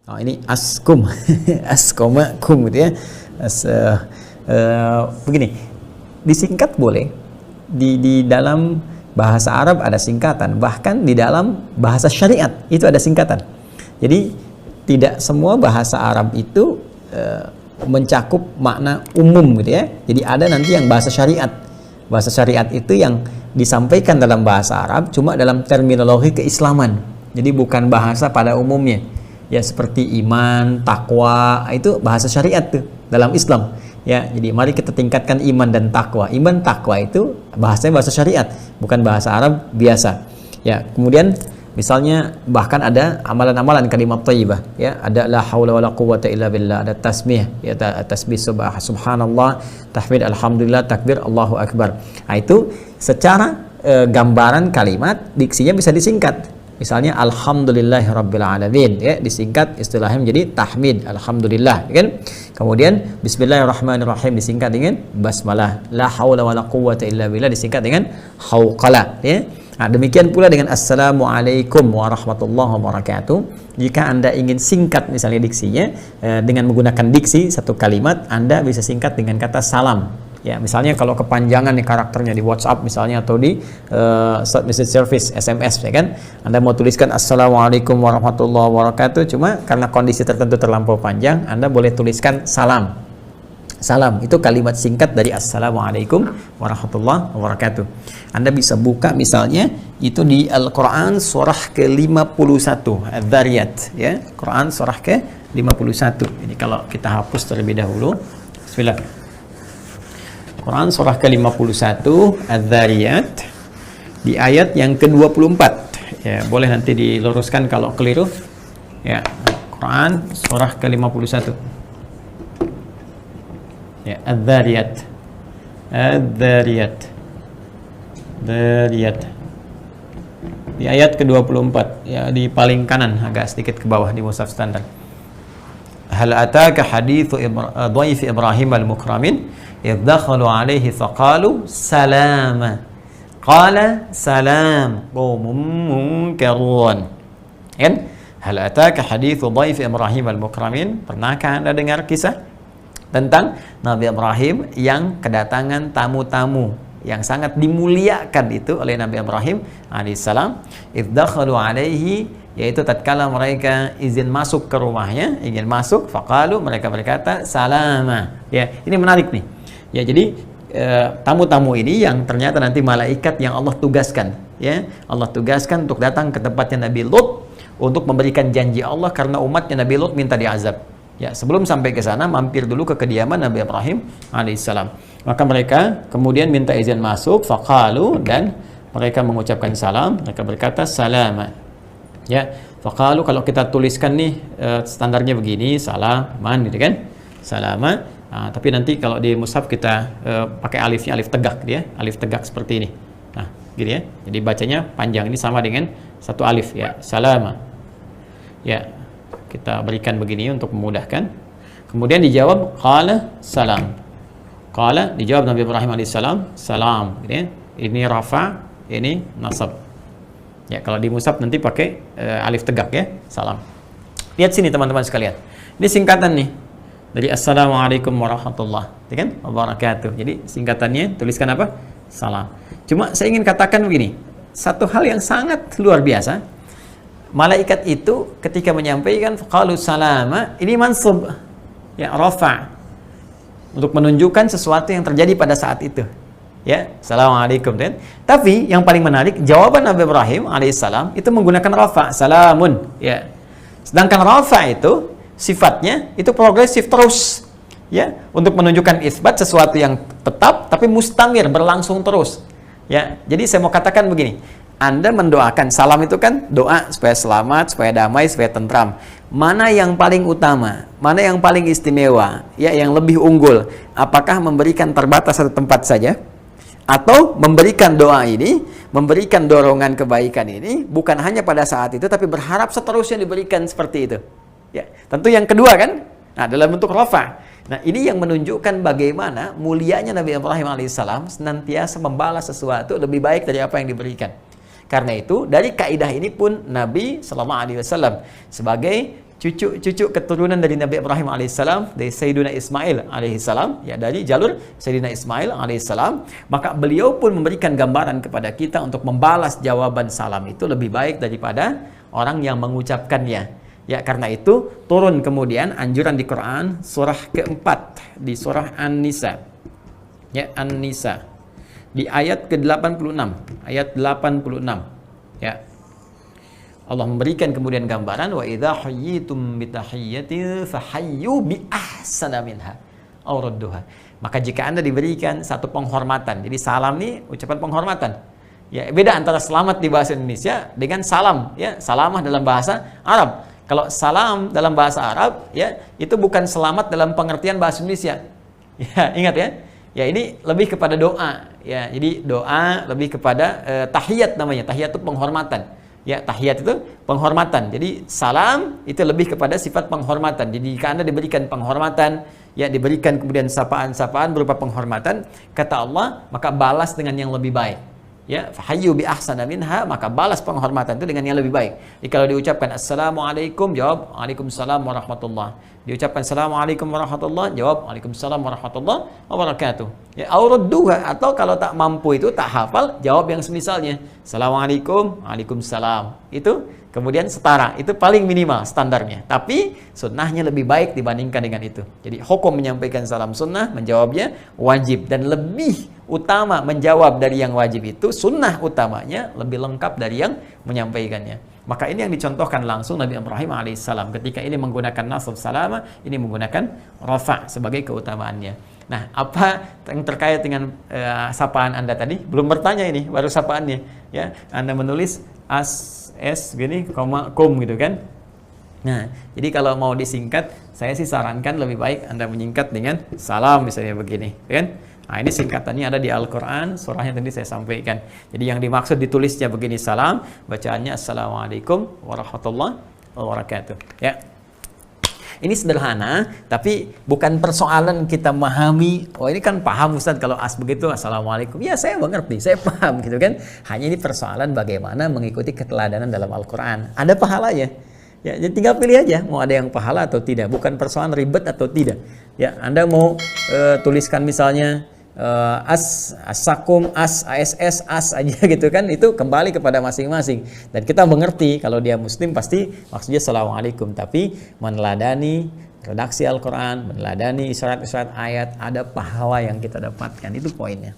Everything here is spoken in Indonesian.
Oh, ini askum, askoma kum gitu ya. Begini, disingkat boleh. Di dalam bahasa Arab ada singkatan, bahkan di dalam bahasa syariat itu ada singkatan. Jadi tidak semua bahasa Arab itu mencakup makna umum gitu ya. Jadi ada nanti yang bahasa syariat. Bahasa syariat itu yang disampaikan dalam bahasa Arab cuma dalam terminologi keislaman. Jadi bukan bahasa pada umumnya. Ya seperti iman, takwa, itu bahasa syariat tuh dalam Islam. Ya, jadi mari kita tingkatkan iman dan takwa. Iman, takwa itu bahasanya bahasa syariat, bukan bahasa Arab biasa. Ya, kemudian misalnya bahkan ada amalan-amalan kalimat thayyibah, ya, ada la haula wala quwwata illa billah, ada tasbih, ya, tasbih subhanallah, tahmid alhamdulillah, takbir Allahu akbar. Nah, itu secara gambaran kalimat diksinya bisa disingkat. Misalnya alhamdulillahirabbil alamin, ya, disingkat istilahnya menjadi tahmid alhamdulillah, kan? Kemudian bismillahirrahmanirrahim disingkat dengan basmalah, la haula wala quwwata illa billah disingkat dengan hauqalah, ya. Nah, demikian pula dengan assalamualaikum warahmatullahi wabarakatuh. Jika Anda ingin singkat misalnya diksinya dengan menggunakan diksi satu kalimat, Anda bisa singkat dengan kata salam. Ya, misalnya kalau kepanjangan nih karakternya di WhatsApp misalnya atau di message service SMS, ya kan, Anda mau tuliskan assalamualaikum warahmatullahi wabarakatuh, cuma karena kondisi tertentu terlampau panjang, Anda boleh tuliskan salam. Salam itu kalimat singkat dari assalamualaikum warahmatullahi wabarakatuh. Anda bisa buka misalnya itu di Al-Quran surah ke-51 Adz-Dzariyat, ya, Quran surah ke-51. Ini kalau kita hapus terlebih dahulu. Bismillah. Quran surah ke-51 Adz-Dzariyat di ayat yang ke-24. Ya, boleh nanti diluruskan kalau keliru. Ya, Quran surah ke-51. Ya, Adz-Dzariyat. Adz-Dzariyat. Dzariyat. Di ayat ke-24, ya, di paling kanan agak sedikit ke bawah di mushaf standar. Hal ataka hadithu dhaif Ibrahim al-mukramin idh dakhalu alaihi faqalu salama qala salam qaumun munkarun. Kan? Hal ataka hadithu dhaif Ibrahim al-mukramin, pernahkah Anda dengar kisah tentang Nabi Ibrahim yang kedatangan tamu-tamu yang sangat dimuliakan itu oleh Nabi Ibrahim alaihissalam? Idh dakhalu alaihi, yaitu tatkala mereka izin masuk ke rumahnya, ingin masuk, faqalu, mereka berkata salama. Ya, ini menarik nih. Ya, jadi tamu-tamu ini yang ternyata nanti malaikat yang Allah tugaskan, ya, Allah tugaskan untuk datang ke tempatnya Nabi Lut untuk memberikan janji Allah karena umatnya Nabi Lut minta diazab. Ya, sebelum sampai ke sana mampir dulu ke kediaman Nabi Ibrahim alaihissalam. Maka mereka kemudian minta izin masuk, faqalu, dan mereka mengucapkan salam, mereka berkata salama. Ya, faqalu kalau kita tuliskan nih standarnya begini, salaman gitu kan, salama. Nah, tapi nanti kalau di mushaf kita pakai alifnya, alif tegak gitu ya, alif tegak seperti ini. Nah, gitu ya. Jadi bacanya panjang, ini sama dengan satu alif, ya, salama. Ya, kita berikan begini untuk memudahkan. Kemudian dijawab qala salam. Qala dijawab Nabi Ibrahim alaihissalam salam, gitu ya. Ini rafa, ini nasab. Ya, kalau di mushaf nanti pakai alif tegak ya, salam. Lihat sini teman-teman sekalian. Ini singkatan nih dari assalamualaikum warahmatullahi wabarakatuh. Jadi singkatannya tuliskan apa? Salam. Cuma saya ingin katakan begini, satu hal yang sangat luar biasa. Malaikat itu ketika menyampaikan qalu salama, ini mansub, ya, rafa, untuk menunjukkan sesuatu yang terjadi pada saat itu. Ya, assalamualaikum, kan? Tapi yang paling menarik, jawaban Nabi Ibrahim alaihissalam itu menggunakan rafa, salamun, ya. Sedangkan rafa itu sifatnya itu progresif terus, ya, untuk menunjukkan isbat sesuatu yang tetap tapi mustamir, berlangsung terus. Ya, jadi saya mau katakan begini, Anda mendoakan, salam itu kan doa supaya selamat, supaya damai, supaya tentram. Mana yang paling utama? Mana yang paling istimewa? Ya, yang lebih unggul? Apakah memberikan terbatas satu tempat saja? Atau memberikan doa ini, memberikan dorongan kebaikan ini bukan hanya pada saat itu, tapi berharap seterusnya diberikan seperti itu. Ya, tentu yang kedua kan, nah, dalam bentuk rafa. Nah, ini yang menunjukkan bagaimana mulianya Nabi Ibrahim alaihissalam senantiasa membalas sesuatu lebih baik dari apa yang diberikan. Karena itu dari kaidah ini pun Nabi SAW sebagai cucu keturunan dari Nabi Ibrahim alaihissalam, dari Sayyidina Ismail alaihissalam, ya dari jalur Sayyidina Ismail alaihissalam, maka beliau pun memberikan gambaran kepada kita untuk membalas jawaban salam itu lebih baik daripada orang yang mengucapkannya. Ya, karena itu turun kemudian anjuran di Quran surah keempat, di surah An-Nisa. Ya, An-Nisa. Di ayat ke-86, ayat 86. Ya. Allah memberikan kemudian gambaran wa idza hayyitum bi tahiyyatin fahayyu bi ahsana minha aw rudduha. Maka jika Anda diberikan satu penghormatan. Jadi salam ini ucapan penghormatan. Ya, beda antara selamat di bahasa Indonesia dengan salam, ya. Salamah dalam bahasa Arab. Kalau salam dalam bahasa Arab, ya, itu bukan selamat dalam pengertian bahasa Indonesia. Ya, ingat ya. Ya, ini lebih kepada doa, ya. Jadi doa lebih kepada tahiyat namanya. Tahiyat itu penghormatan. Ya, tahiyat itu penghormatan. Jadi salam itu lebih kepada sifat penghormatan. Jadi jika Anda diberikan penghormatan, ya diberikan kemudian sapaan-sapaan berupa penghormatan, kata Allah, maka balas dengan yang lebih baik. Ya, fahayyu bi ahsana minha, maka balas penghormatan itu dengan yang lebih baik. Jadi kalau diucapkan assalamualaikum, jawab waalaikumsalam warahmatullah. Diucapkan assalamualaikum warahmatullah, jawab waalaikumsalam warahmatullah wabarakatuh. Ya, auradduha, atau kalau tak mampu itu tak hafal, jawab yang semisalnya. Assalamualaikum, waalaikumsalam. Itu kemudian setara, itu paling minimal standarnya. Tapi sunnahnya lebih baik dibandingkan dengan itu. Jadi hukum menyampaikan salam sunnah, menjawabnya wajib, dan lebih utama menjawab dari yang wajib itu, sunnah utamanya lebih lengkap dari yang menyampaikannya. Maka ini yang dicontohkan langsung Nabi Ibrahim alaihissalam. Ketika ini menggunakan nasab salama, ini menggunakan rafa sebagai keutamaannya. Nah, apa yang terkait dengan sapaan Anda tadi? Belum bertanya ini, baru sapaannya. Ya, Anda menulis gini, kum gitu kan. Nah, jadi kalau mau disingkat, saya sih sarankan lebih baik Anda menyingkat dengan salam misalnya begini, kan? Nah, ini singkatannya ada di Al-Quran, surahnya tadi saya sampaikan. Jadi yang dimaksud ditulisnya begini salam, bacaannya Assalamualaikum warahmatullahi wabarakatuh. Ya. Ini sederhana, tapi bukan persoalan kita memahami, oh ini kan paham Ustaz kalau begitu Assalamualaikum. Ya, saya mengerti, saya paham gitu kan. Hanya ini persoalan bagaimana mengikuti keteladanan dalam Al-Quran. Ada pahalanya. Ya, jadi tinggal pilih aja mau ada yang pahala atau tidak, bukan persoalan ribet atau tidak. Ya, Anda mau tuliskan misalnya as-sakum, ass, as aja gitu kan, itu kembali kepada masing-masing. Dan kita mengerti kalau dia muslim pasti maksudnya Assalamualaikum, tapi meneladani redaksi Al-Quran, meneladani isyarat-isyarat ayat, ada pahala yang kita dapatkan, itu poinnya.